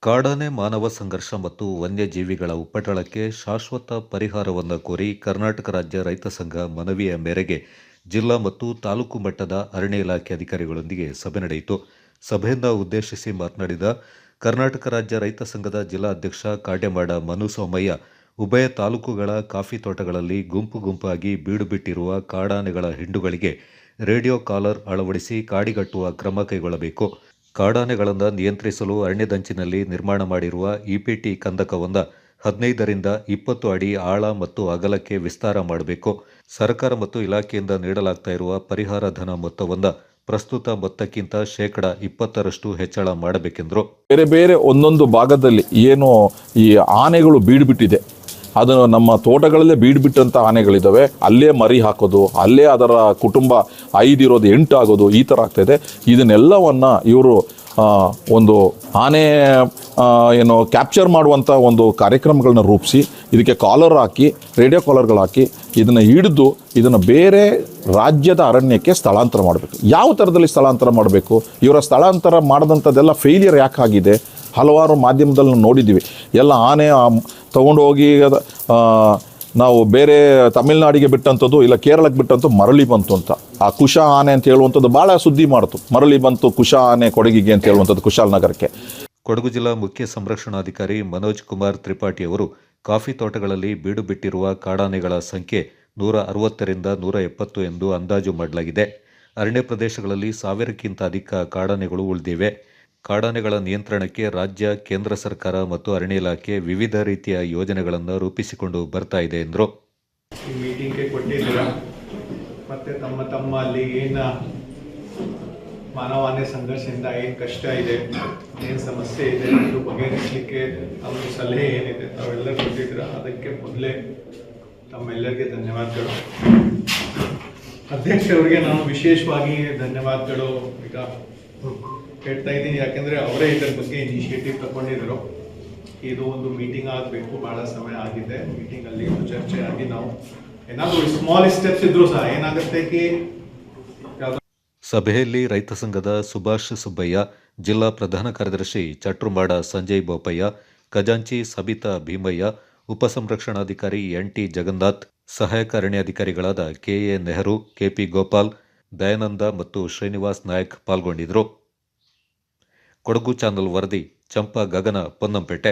ಕಾಡಾನೆ ಮಾನವ ಸಂಘರ್ಷ ಮತ್ತು ವನ್ಯಜೀವಿಗಳ ಉಪಟಳಕ್ಕೆ ಶಾಶ್ವತ ಪರಿಹಾರವನ್ನು ಕೋರಿ ಕರ್ನಾಟಕ ರಾಜ್ಯ ರೈತ ಸಂಘ ಮನವಿಯ ಮೇರೆಗೆ ಜಿಲ್ಲಾ ಮತ್ತು ತಾಲೂಕು ಮಟ್ಟದ ಅರಣ್ಯ ಇಲಾಖೆ ಅಧಿಕಾರಿಗಳೊಂದಿಗೆ ಸಭೆ ನಡೆಯಿತು. ಸಭೆಯನ್ನು ಉದ್ದೇಶಿಸಿ ಮಾತನಾಡಿದ ಕರ್ನಾಟಕ ರಾಜ್ಯ ರೈತ ಸಂಘದ ಜಿಲ್ಲಾ ಅಧ್ಯಕ್ಷ ಕಾಡ್ಯಮಾಡ ಮನು ಸೋಮಯ್ಯ, ಉಭಯ ತಾಲೂಕುಗಳ ಕಾಫಿ ತೋಟಗಳಲ್ಲಿ ಗುಂಪು ಗುಂಪಾಗಿ ಬೀಡು ಬಿಟ್ಟಿರುವ ಕಾಡಾನೆಗಳ ಹಿಂಡುಗಳಿಗೆ ರೇಡಿಯೋ ಕಾಲರ್ ಅಳವಡಿಸಿ ಕಾಡಿಗಟ್ಟುವ ಕ್ರಮ ಕೈಗೊಳ್ಳಬೇಕು. ಕಾಡಾನೆಗಳನ್ನು ನಿಯಂತ್ರಿಸಲು ಅರಣ್ಯದಂಚಿನಲ್ಲಿ ನಿರ್ಮಾಣ ಮಾಡಿರುವ ಇಪಿಟಿ ಕಂದಕವನ್ನು 15ರಿಂದ 20 ಅಡಿ ಆಳ ಮತ್ತು ಅಗಲಕ್ಕೆ ವಿಸ್ತಾರ ಮಾಡಬೇಕು. ಸರ್ಕಾರ ಮತ್ತು ಇಲಾಖೆಯಿಂದ ನೀಡಲಾಗ್ತಾ ಇರುವ ಪರಿಹಾರ ಧನ ಮೊತ್ತವನ್ನು ಪ್ರಸ್ತುತ ಮೊತ್ತಕ್ಕಿಂತ 20% ಹೆಚ್ಚಳ ಮಾಡಬೇಕೆಂದರು. ಬೇರೆ ಬೇರೆ ಒಂದೊಂದು ಭಾಗದಲ್ಲಿ ಏನು ಈ ಆನೆಗಳು ಬೀಡುಬಿಟ್ಟಿದೆ, ಅದು ನಮ್ಮ ತೋಟಗಳಲ್ಲೇ ಬೀಡುಬಿಟ್ಟಂಥ ಆನೆಗಳಿದ್ದಾವೆ. ಅಲ್ಲೇ ಮರಿ ಹಾಕೋದು, ಅಲ್ಲೇ ಅದರ ಕುಟುಂಬ 5 ಇರೋದು 8 ಆಗೋದು, ಈ ಥರ ಆಗ್ತಾಯಿದೆ. ಇದನ್ನೆಲ್ಲವನ್ನು ಇವರು ಒಂದು ಆನೆ ಏನು ಕ್ಯಾಪ್ಚರ್ ಮಾಡುವಂಥ ಒಂದು ಕಾರ್ಯಕ್ರಮಗಳನ್ನ ರೂಪಿಸಿ ಇದಕ್ಕೆ ಕಾಲರ್ ಹಾಕಿ, ರೇಡಿಯೋ ಕಾಲರ್ಗಳು ಹಾಕಿ ಇದನ್ನು ಹಿಡಿದು ಇದನ್ನು ಬೇರೆ ರಾಜ್ಯದ ಅರಣ್ಯಕ್ಕೆ ಸ್ಥಳಾಂತರ ಮಾಡಬೇಕು. ಯಾವ ಥರದಲ್ಲಿ ಸ್ಥಳಾಂತರ ಮಾಡಬೇಕು? ಇವರ ಸ್ಥಳಾಂತರ ಮಾಡಿದಂಥದ್ದೆಲ್ಲ ಫೇಲಿಯರ್ ಯಾಕಾಗಿದೆ? ಹಲವಾರು ಮಾಧ್ಯಮದಲ್ಲಿ ನೋಡಿದ್ದೀವಿ. ಎಲ್ಲ ಆನೆ ತೊಗೊಂಡು ಹೋಗಿ ನಾವು ಬೇರೆ ತಮಿಳ್ನಾಡಿಗೆ ಬಿಟ್ಟಂಥದ್ದು, ಇಲ್ಲ ಕೇರಳಕ್ಕೆ ಬಿಟ್ಟಂಥದ್ದು ಮರಳಿ ಬಂತು ಅಂತ. ಆ ಕುಶ ಆನೆ ಅಂತ ಹೇಳುವಂಥದ್ದು ಭಾಳ ಸುದ್ದಿ ಮಾಡ್ತು. ಮರಳಿ ಬಂತು ಕುಶ ಆನೆ ಕೊಡಗಿಗೆ ಅಂತ ಹೇಳುವಂಥದ್ದು ಕುಶಾಲನಗರಕ್ಕೆ. ಕೊಡಗು ಜಿಲ್ಲಾ ಮುಖ್ಯ ಸಂರಕ್ಷಣಾಧಿಕಾರಿ ಮನೋಜ್ ಕುಮಾರ್ ತ್ರಿಪಾಠಿ ಅವರು ಕಾಫಿ ತೋಟಗಳಲ್ಲಿ ಬೀಡು ಬಿಟ್ಟಿರುವ ಕಾಡಾನೆಗಳ ಸಂಖ್ಯೆ 160ರಿಂದ 170 ಎಂದು ಅಂದಾಜು ಮಾಡಲಾಗಿದೆ. ಅರಣ್ಯ ಪ್ರದೇಶಗಳಲ್ಲಿ 1000ಕ್ಕಿಂತ ಅಧಿಕ ಕಾಡಾನೆಗಳು ಉಳಿದಿವೆ. ಕಾಡಾನೆಗಳ ನಿಯಂತ್ರಣಕ್ಕೆ ರಾಜ್ಯ, ಕೇಂದ್ರ ಸರ್ಕಾರ ಮತ್ತು ಅರಣ್ಯ ಇಲಾಖೆ ವಿವಿಧ ರೀತಿಯ ಯೋಜನೆಗಳನ್ನು ರೂಪಿಸಿಕೊಂಡು ಬರ್ತಾ ಇದೆ ಎಂದರು. ಈ ಮೀಟಿಂಗ್ಗೆ ಕೊಟ್ಟಿದ್ದೀರಾ, ಮತ್ತೆ ತಮ್ಮ ಅಲ್ಲಿ ಏನು ಮಾನವಾನೆ ಸಂಘರ್ಷದಿಂದ ಏನು ಕಷ್ಟ ಇದೆ, ಏನು ಸಮಸ್ಯೆ ಇದೆ, ಅದು ಬಗೆಹರಿಸಲಿಕ್ಕೆ ತಮ್ಮ ಸಲಹೆ ಏನಿದೆ ತಾವೆಲ್ಲ ಕೊಟ್ಟಿದ್ದೀರಾ. ಅದಕ್ಕೆ ಮೊದಲೇ ತಮ್ಮೆಲ್ಲರಿಗೆ ಧನ್ಯವಾದಗಳು. ಅಧ್ಯಕ್ಷರವರಿಗೆ ನಾನು ವಿಶೇಷವಾಗಿ ಧನ್ಯವಾದಗಳು ಈಗ ಹೇಳ್ತಾ ಇದ್ದೀನಿ, ಯಾಕೆಂದರೆ ಅವರೇ ಇದರ ಬಗ್ಗೆ ಇನಿಷಿಯೇಟಿವ್ ತಗೊಂಡಿದ್ರು. ಇದು ಒಂದು ಮೀಟಿಂಗ್ ಆಗಬೇಕು, ಭಾಳ ಸಮಯ ಆಗಿದೆ. ಮೀಟಿಂಗಲ್ಲಿ ಚರ್ಚೆ ಆಗಿ ನಾವು ಏನಾದರೂ ಸ್ಮಾಲ್ ಸ್ಟೆಪ್ಸ್ ಇದ್ರೂ ಸಹ ಏನಾಗುತ್ತೆ ಸಭೆಯಲ್ಲಿ ರೈತ ಸಂಘದ ಸುಭಾಷ್ ಸುಬ್ಬಯ್ಯ, ಜಿಲ್ಲಾ ಪ್ರಧಾನ ಕಾರ್ಯದರ್ಶಿ ಚಟ್ರುಮಾಡ ಸಂಜಯ್ ಬೋಪಯ್ಯ, ಖಜಾಂಚಿ ಸಬಿತಾ ಭೀಮಯ್ಯ, ಉಪಸಂರಕ್ಷಣಾಧಿಕಾರಿ NT ಜಗನ್ನಾಥ್, ಸಹಾಯಕ ಅರಣ್ಯಾಧಿಕಾರಿಗಳಾದ KA ನೆಹರು, KP ಗೋಪಾಲ್, ದಯಾನಂದ ಮತ್ತು ಶ್ರೀನಿವಾಸ್ ನಾಯಕ್ ಪಾಲ್ಗೊಂಡಿದ್ದರು. ಕೊಡಗು ಚಾನಲ್ ವರದಿ ಚಂಪಾ ಗಗನ, ಪೊನ್ನಂಪೇಟೆ.